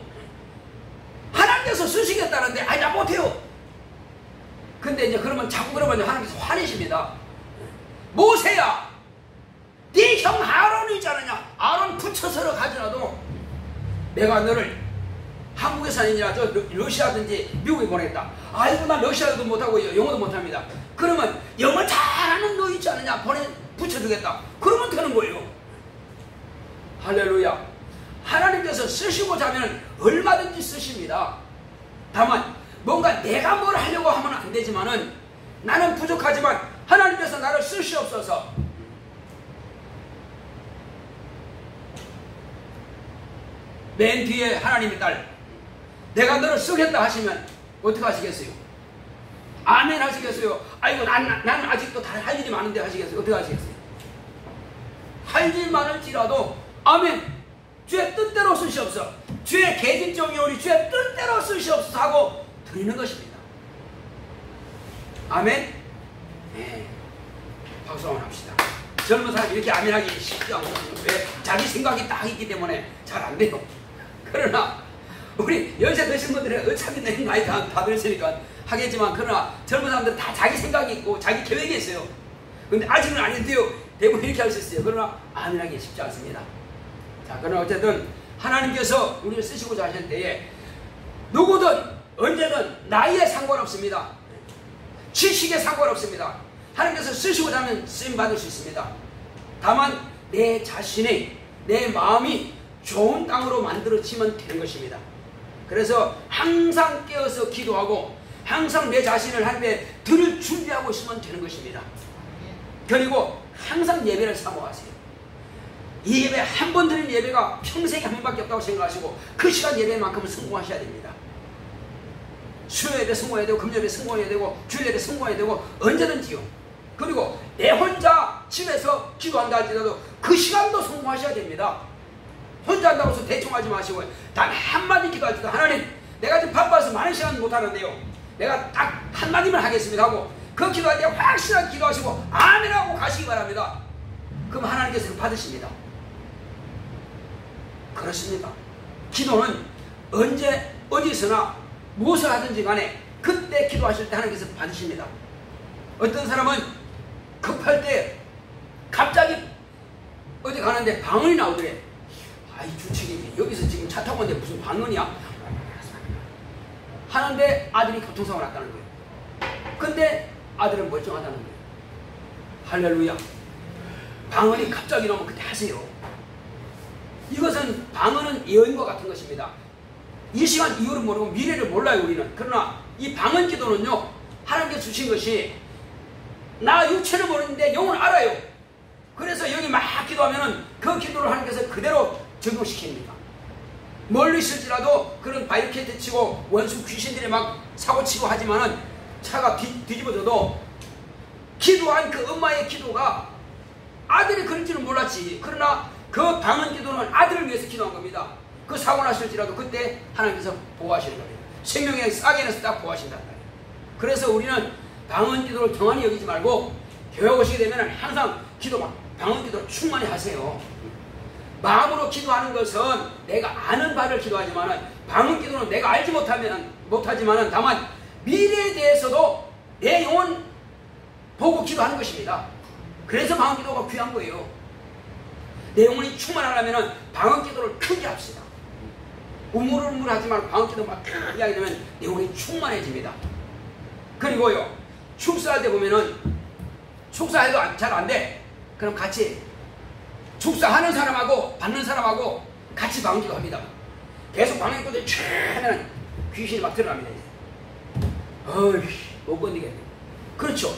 하나님께서 쓰시겠다는데 아니 나 못해요. 근데 이제 그러면 자꾸 그러면 하나님께서 화내십니다. 모세야 네 형 아론이 있지 않느냐? 아론 붙여서러 가지라도 내가 너를 한국에서 아니라 저 러시아든지 미국에 보냈다. 아이고 나 러시아도 못하고 영어도 못합니다. 그러면 영어 잘하는 너 있지 않느냐? 붙여주겠다. 그러면 되는 거예요. 할렐루야. 하나님께서 쓰시고자 하면 얼마든지 쓰십니다. 다만 뭔가 내가 뭘 하려고 하면 안 되지만은 나는 부족하지만 하나님께서 나를 쓰시옵소서. 맨 뒤에 하나님의 딸 내가 너를 쓰겠다 하시면 어떻게 하시겠어요? 아멘 하시겠어요? 아이고 나는 아직도 다 할 일이 많은데 하시겠어요? 어떻게 하시겠어요? 할 일 많을지라도 아멘 주의 뜻대로 쓰시옵소서. 주의 계집종이 오니 주의 뜻대로 쓰시옵소서 하고 드리는 것입니다. 아멘. 네. 박수 한번 합시다. 젊은 사람이 이렇게 아멘하기 쉽지 않고 왜? 자기 생각이 딱 있기 때문에 잘 안 돼요. 그러나 우리 연세 드신 분들은 어차피 내 나이 다 들으시니까 하겠지만 그러나 젊은 사람들은 다 자기 생각이 있고 자기 계획이 있어요. 근데 아직은 아닌데요. 대부분 이렇게 할 수 있어요. 그러나 아멘하기 쉽지 않습니다. 자, 그러나 어쨌든 하나님께서 우리를 쓰시고자 하실 때에 누구든 언제든 나이에 상관없습니다. 지식에 상관없습니다. 하나님께서 쓰시고자 하면 쓰임받을 수 있습니다. 다만 내 자신의 내 마음이 좋은 땅으로 만들어지면 되는 것입니다. 그래서 항상 깨어서 기도하고 항상 내 자신을 하나님께 드릴 준비하고 있으면 되는 것입니다. 그리고 항상 예배를 사모하세요. 이 예배 한 번 드린 예배가 평생에 한 번밖에 없다고 생각하시고 그 시간 예배만큼은 성공하셔야 됩니다. 수요 예배 성공해야 되고 금요 예배 성공해야 되고 주일 예배 성공해야 되고 언제든지요. 그리고 내 혼자 집에서 기도한다 할지라도 그 시간도 성공하셔야 됩니다. 혼자 한다고 해서 대충 하지 마시고 단 한마디 기도할 때도 하나님 내가 지금 바빠서 많은 시간 못하는데요. 내가 딱 한마디만 하겠습니다 하고 그 기도할 때 확실하게 기도하시고 아멘 하고 가시기 바랍니다. 그럼 하나님께서 받으십니다. 그렇습니다. 기도는 언제 어디서나 무엇을 하든지 간에 그때 기도하실 때 하나님께서 받으십니다. 어떤 사람은 급할 때 갑자기 어디 가는데 방언이 나오더래. 아이 주책이지. 여기서 지금 차 타고 있는데 무슨 방언이야? 하는데 아들이 교통사고 났다는 거예요. 근데 아들은 멀쩡하다는 거예요. 할렐루야. 방언이 갑자기 나오면 그때 하세요. 이것은 방언은 예언과 같은 것입니다. 이 시간 이후를 모르고 미래를 몰라요 우리는. 그러나 이 방언 기도는요, 하나님께 주신 것이 나 육체를 모르는데 영을 알아요. 그래서 여기 막 기도하면은 그 기도를 하나님께서 그대로 적용시킵니다. 멀리 있을지라도 그런 바리케이트 치고 원수 귀신들이 막 사고치고 하지만은 차가 뒤집어져도 기도한 그 엄마의 기도가 아들이 그럴 줄은 몰랐지. 그러나 그 방언 기도는 아들을 위해서 기도한 겁니다. 그 사고 났을지라도 그때 하나님께서 보호하시는 거예요. 생명의 싹에서 딱 보호하신다는 거예요. 그래서 우리는 방언 기도를 정한히 여기지 말고 교회 오시게 되면 항상 방언 기도를 충만히 하세요. 마음으로 기도하는 것은 내가 아는 바를 기도하지만 방언 기도는 내가 알지 못하지만 다만 미래에 대해서도 내 영혼 보고 기도하는 것입니다. 그래서 방언 기도가 귀한 거예요. 내 영혼이 충만하려면 방언 기도를 크게 합시다. 우물우물하지 말고 방언 기도 막 크게 하게 되면 내 영혼이 충만해집니다. 그리고요, 축사할 때 보면은 축사해도 잘 안 돼. 그럼 같이 축사하는 사람하고 받는 사람하고 같이 방언 기도 합니다. 계속 방언 기도를 촤 하면 귀신이 막 들어갑니다. 어이, 못 건드리겠네. 그렇죠.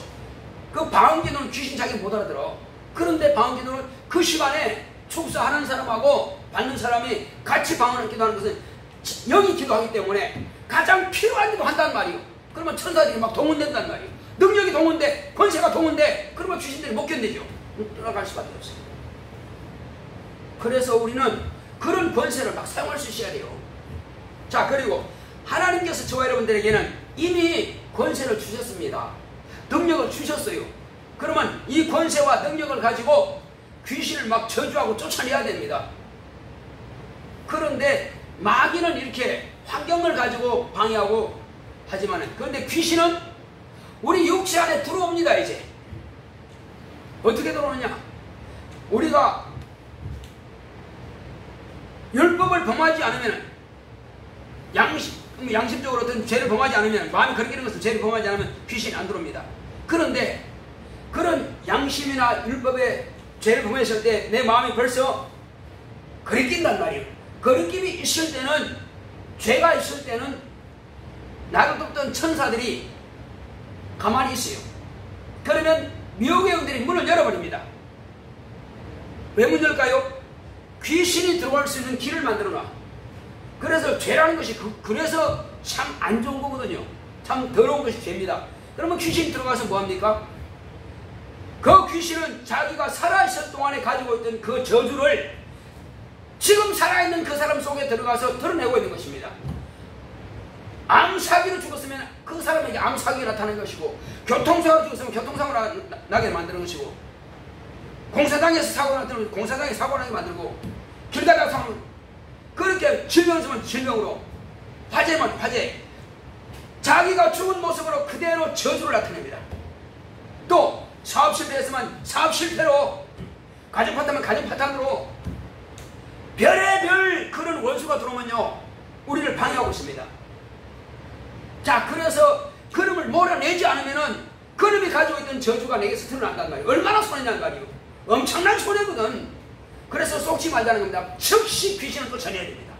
그 방언 기도는 귀신 자기 못 알아들어. 그런데 방언 기도는 그 시간에 축사하는 사람하고 받는 사람이 같이 방언을 기도하는 것은 영이 기도하기 때문에 가장 필요한 기도 한단 말이에요. 그러면 천사들이 막 동원된단 말이에요. 능력이 동원돼, 권세가 동원돼. 그러면 귀신들이 못 견디죠. 떠나갈 수밖에 없어요. 그래서 우리는 그런 권세를 막 사용할 수 있어야 돼요. 자, 그리고 하나님께서 저와 여러분들에게는 이미 권세를 주셨습니다. 능력을 주셨어요. 그러면 이 권세와 능력을 가지고 귀신을 막 저주하고 쫓아내야 됩니다. 그런데 마귀는 이렇게 환경을 가지고 방해하고 하지만은, 그런데 귀신은 우리 육체 안에 들어옵니다. 이제 어떻게 들어오느냐? 우리가 율법을 범하지 않으면, 양심적으로 어떤 죄를 범하지 않으면, 마음이 그렇게 되는 것은 죄를 범하지 않으면 귀신이 안 들어옵니다. 그런데 그런 양심이나 율법에 죄를 범했을 때 내 마음이 벌써 거리낀단 말이에요. 거리낌이 있을 때는, 죄가 있을 때는 나를 돕던 천사들이 가만히 있어요. 그러면 미혹의 영들이 문을 열어버립니다. 왜 문 열까요? 귀신이 들어갈 수 있는 길을 만들어 놔. 그래서 죄라는 것이 그래서 참 안 좋은 거거든요. 참 더러운 것이 죄입니다. 그러면 귀신이 들어가서 뭐합니까? 그 귀신은 자기가 살아있을 동안에 가지고 있던 그 저주를 지금 살아있는 그 사람 속에 들어가서 드러내고 있는 것입니다. 암사기로 죽었으면 그 사람에게 암사기가 나타나는 것이고, 교통사고로 죽었으면 교통사고가 나게 만드는 것이고, 공사장에서 사고가 나타나면 공사장에 사고가 나게 만들고, 길 가다가 사고, 그렇게 질병 있으면 질병으로, 화재면 화재, 자기가 죽은 모습으로 그대로 저주를 나타냅니다. 또 사업 실패했으면 사업 실패로, 가정 파탄이면 가정 파탄으로, 별의별 그런 원수가 들어오면요 우리를 방해하고 있습니다. 자, 그래서 그놈을 몰아내지 않으면은 그놈이 가지고 있는 저주가 내게서 드러난단 말이에요. 얼마나 손해냐는 말이에요. 엄청난 손해거든. 그래서 속지 말자는 겁니다. 즉시 귀신을 쫓아내야 됩니다.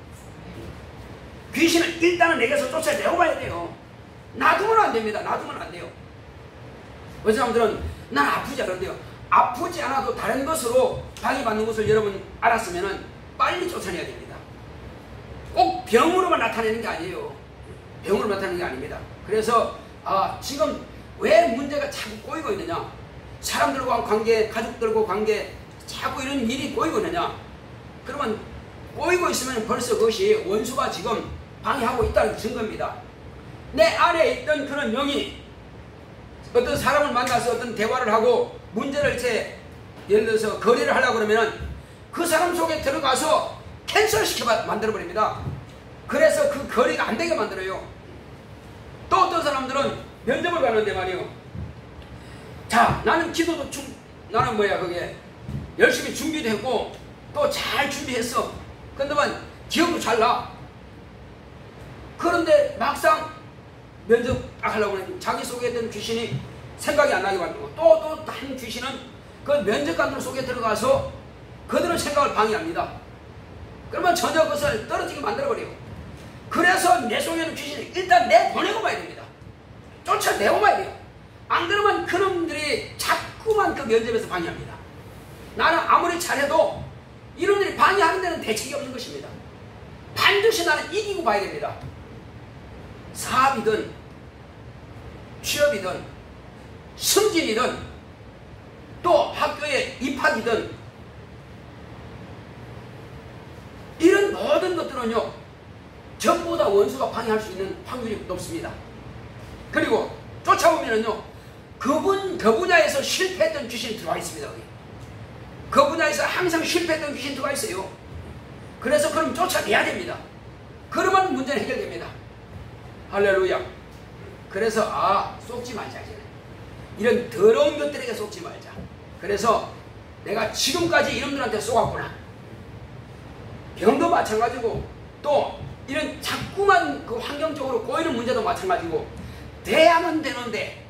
귀신은 일단은 내게서 쫓아내고 가야 돼요. 놔두면 안 됩니다. 놔두면 안 돼요. 어떤 사람들은 난 아프지 않은데요. 아프지 않아도 다른 것으로 방해받는 것을 여러분 알았으면 빨리 쫓아내야 됩니다. 꼭 병으로만 나타내는 게 아니에요. 병으로 나타내는 게 아닙니다. 그래서 지금 왜 문제가 자꾸 꼬이고 있느냐? 사람들과 관계, 가족들과 관계, 자꾸 이런 일이 꼬이고 있느냐? 그러면 꼬이고 있으면 벌써 그것이 원수가 지금 방해하고 있다는 증거입니다. 내 안에 있던 그런 영이 어떤 사람을 만나서 어떤 대화를 하고 문제를 예를 들어서 거래를 하려고 그러면 그 사람 속에 들어가서 캔슬시켜 만들어버립니다. 그래서 그 거래가 안 되게 만들어요. 또 어떤 사람들은 면접을 가는데 말이에요. 자, 나는 기도도 나는 그게 열심히 준비도 했고 또 잘 준비했어. 근데만 기억도 잘 나. 그런데 막상 면접 딱 하려고 하니 자기 속에 있던 귀신이 생각이 안 나게 만들고 또 한 귀신은 그 면접관들 속에 들어가서 그들의 생각을 방해합니다. 그러면 전혀 그것을 떨어지게 만들어버려요. 그래서 내 속에 있는 귀신이 일단 내보내고 봐야 됩니다. 쫓아내고 봐야 돼요. 안 그러면 그놈들이 자꾸만 그 면접에서 방해합니다. 나는 아무리 잘해도 이놈들이 방해하는 데는 대책이 없는 것입니다. 반드시 나는 이기고 봐야 됩니다. 사업이든 취업이든 승진이든 또 학교에 입학이든 이런 모든 것들은요 전부 다 원수가 방해할 수 있는 확률이 높습니다. 그리고 쫓아보면은요 그 분야에서 실패했던 귀신이 들어와 있습니다. 그 분야에서 항상 실패했던 귀신이 들어와 있어요. 그래서 그럼 쫓아내야 됩니다. 그러면 문제는 해결됩니다. 할렐루야. 그래서 속지 말자. 이런 더러운 것들에게 속지 말자. 그래서 내가 지금까지 이놈들한테 쏘았구나. 병도 마찬가지고 또 이런 자꾸만 그 환경적으로 꼬이는 문제도 마찬가지고 돼야만 되는데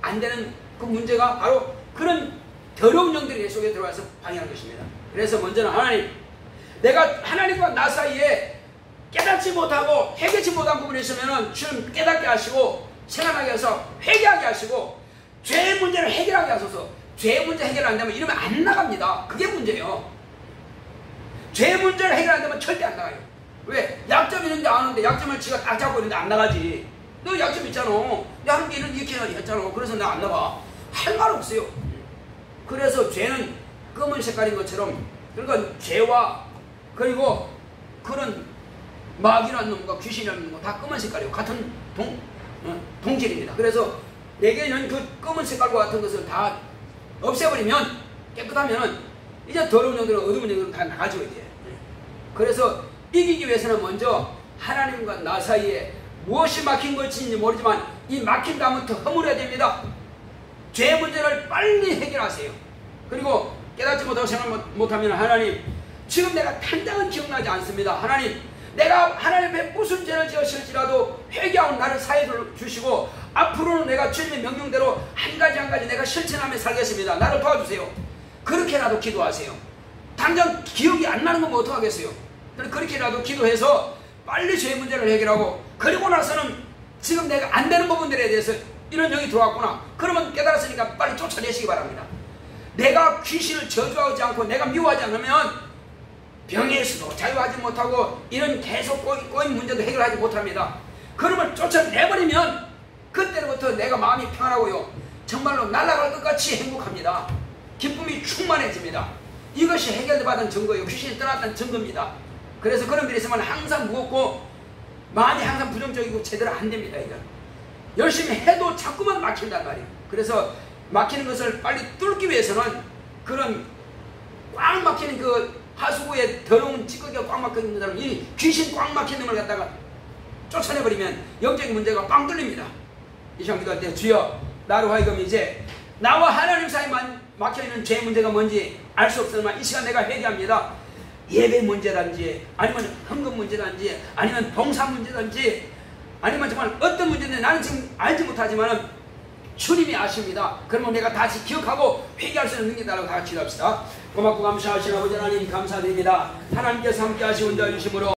안 되는 그 문제가 바로 그런 더러운 영들이 내 속에 들어와서 방해하는 것입니다. 그래서 먼저는 하나님, 내가 하나님과 나 사이에 깨닫지 못하고 해결치 못한 부분이 있으면 주님 깨닫게 하시고 생각나게 해서 회개하게 하시고 죄의 문제를 해결하게 하소서. 죄의 문제 해결 안 되면 이러면 안 나갑니다. 그게 문제예요. 죄의 문제를 해결 안 되면 절대 안 나가요. 왜? 약점 있는데 아는데 약점을 지가 딱 잡고 있는데 안 나가지. 너 약점 있잖아. 내 하는 게 이렇게 했잖아. 그래서 나 안 나가. 할 말 없어요. 그래서 죄는 검은 색깔인 것처럼 그러니까 죄와 그리고 그런 마귀라는 놈과 귀신이라는 놈과 다 검은 색깔이고 같은 동질입니다. 그래서 내게는 그 검은 색깔과 같은 것을 다 없애버리면 깨끗하면 이제 더러운 영들은 어두운 영들은 다 나가죠 이제. 그래서 이기기 위해서는 먼저 하나님과 나 사이에 무엇이 막힌 것인지 모르지만 이 막힌 담부터 허물어야 됩니다. 죄 문제를 빨리 해결하세요. 그리고 깨닫지 못하고 생각 못하면 하나님, 지금 내가 당장은 기억나지 않습니다. 하나님, 내가 하나님 앞에 무슨 죄를 지었을지라도 회개하고 나를 사해 주시고 앞으로는 내가 주님의 명령대로 한 가지 내가 실천하며 살겠습니다. 나를 도와주세요. 그렇게라도 기도하세요. 당장 기억이 안 나는 건 어떡하겠어요. 그렇게라도 기도해서 빨리 죄 문제를 해결하고 그리고 나서는 지금 내가 안 되는 부분들에 대해서 이런 영이 들어왔구나. 그러면 깨달았으니까 빨리 쫓아내시기 바랍니다. 내가 귀신을 저주하지 않고 내가 미워하지 않으면 병에서도 자유하지 못하고 이런 계속 꼬인 문제도 해결하지 못합니다. 그러면 쫓아내버리면 그때부터 내가 마음이 평안하고요. 정말로 날아갈 것 같이 행복합니다. 기쁨이 충만해집니다. 이것이 해결받은 증거예요. 귀신이 떠났다는 증거입니다. 그래서 그런 일이 있으면 항상 무겁고 마음이 항상 부정적이고 제대로 안 됩니다. 이건. 열심히 해도 자꾸만 막힌단 말이에요. 그래서 막히는 것을 빨리 뚫기 위해서는 그런 꽉 막히는 그 하수구에 더러운 찌꺼기가 꽉 막히는 사람, 이 귀신 꽉 막히는 걸 갖다가 쫓아내버리면 영적인 문제가 빵 뚫립니다. 이 시간 기도할 때 주여 나로 하여금 이제 나와 하나님 사이에 막혀있는 죄 문제가 뭔지 알 수 없지만 이 시간 내가 회개합니다. 예배 문제든지 아니면 헌금 문제든지 아니면 봉사 문제든지 아니면 정말 어떤 문제인지 나는 지금 알지 못하지만 주님이 아십니다. 그러면 내가 다시 기억하고 회개할 수 있는 능력이 달라고 다 같이 기도합시다. 고맙고 감사하신 아버지 하나님 감사드립니다. 하나님께서 함께 하시고 인도해 주심으로